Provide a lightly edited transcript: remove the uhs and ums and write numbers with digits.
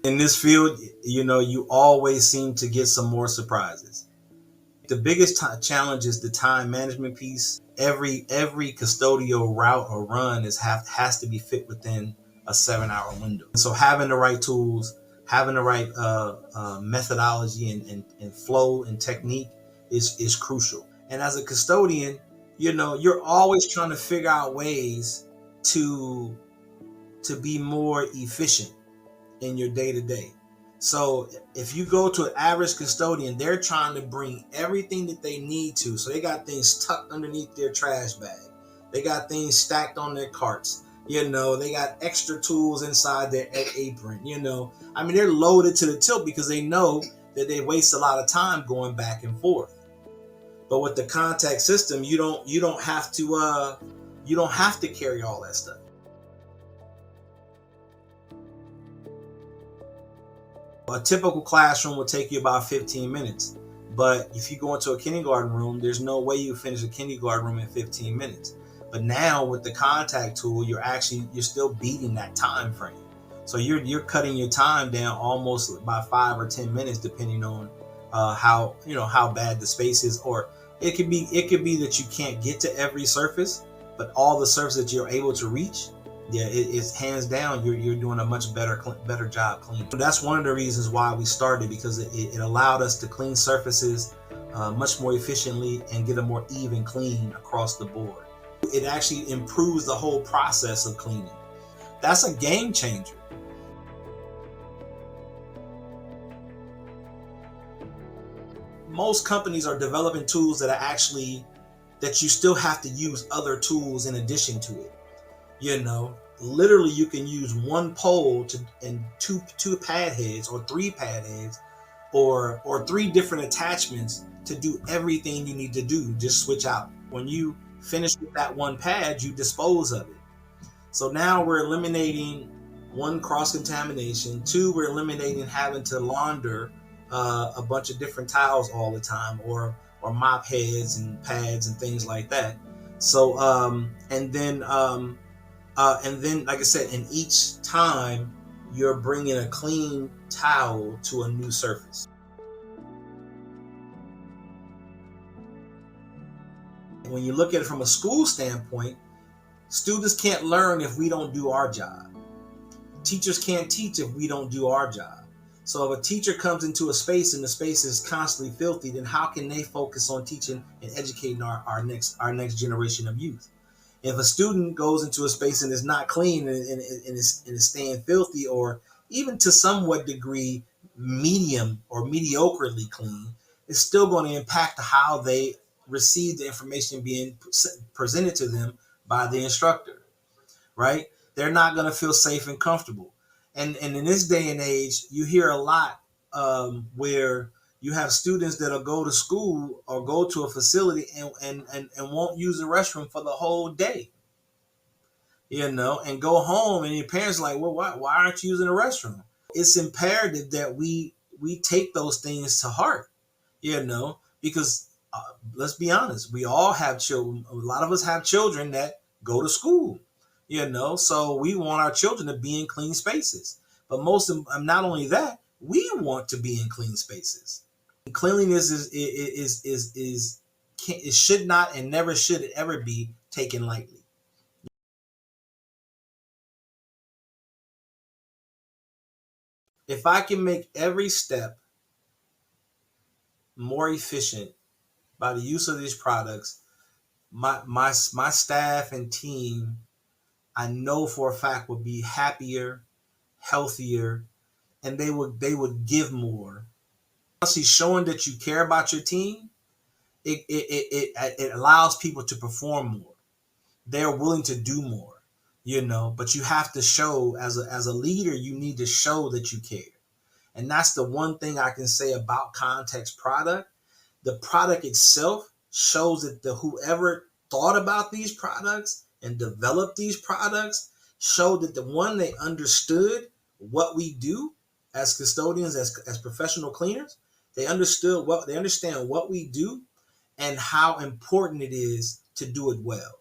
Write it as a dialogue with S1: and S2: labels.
S1: In this field, you always seem to get some more surprises. The biggest challenge is the time management piece. Every custodial route or run has to be fit within a 7 hour window. So having the right tools, having the right methodology and flow and technique is crucial. And as a custodian, you're always trying to figure out ways to be more efficient in your day to day. So if you go to an average custodian, they're trying to bring everything that they need to. So they got things tucked underneath their trash bag. They got things stacked on their carts. They got extra tools inside their apron. They're loaded to the tilt because they know that they waste a lot of time going back and forth. But with the Contec system, you don't have to carry all that stuff. A typical classroom will take you about 15 minutes. But if you go into a kindergarten room, there's no way you finish a kindergarten room in 15 minutes. But now with the Contec tool, you're still beating that time frame. So you're cutting your time down almost by 5 or 10 minutes, depending on how bad the space is. Or it could be that you can't get to every surface, but all the surfaces that you're able to reach, it's hands down you're doing a much better job cleaning. That's one of the reasons why we started, because it allowed us to clean surfaces much more efficiently and get a more even clean across the board. It actually improves the whole process of cleaning. That's a game changer. Most companies are developing tools that you still have to use other tools in addition to it. Literally you can use one pole and two pad heads or 3 pad heads or 3 different attachments to do everything you need to do. Just switch out. When you finish with that one pad, you dispose of it. So now we're eliminating 1, cross-contamination. 2, we're eliminating having to launder a bunch of different towels all the time, or mop heads and pads and things like that. So and then like I said, in each time you're bringing a clean towel to a new surface. When you look at it from a school standpoint, students can't learn if we don't do our job. Teachers can't teach if we don't do our job. So if a teacher comes into a space and the space is constantly filthy, then how can they focus on teaching and educating our next generation of youth? If a student goes into a space and is not clean and is staying filthy, or even to somewhat degree medium or mediocrely clean, it's still going to impact how they receive the information being presented to them by the instructor, right? They're not going to feel safe and comfortable. And in this day and age, you hear a lot where you have students that'll go to school or go to a facility and won't use the restroom for the whole day, and go home, and your parents are like, well, why aren't you using the restroom? It's imperative that we take those things to heart, because let's be honest, we all have children. A lot of us have children that go to school, so we want our children to be in clean spaces. But not only that, we want to be in clean spaces. Cleanliness it should not and never should it ever be taken lightly. If I can make every step more efficient by the use of these products, my staff and team, I know for a fact, would be happier, healthier, and they would give more. Honestly, showing that you care about your team, it allows people to perform more. They're willing to do more, but you have to show, as a leader, you need to show that you care. And that's the one thing I can say about Contec's product. The product itself shows that whoever thought about these products and developed these products showed that they understood what we do as custodians, as professional cleaners. They understand what we do and how important it is to do it well.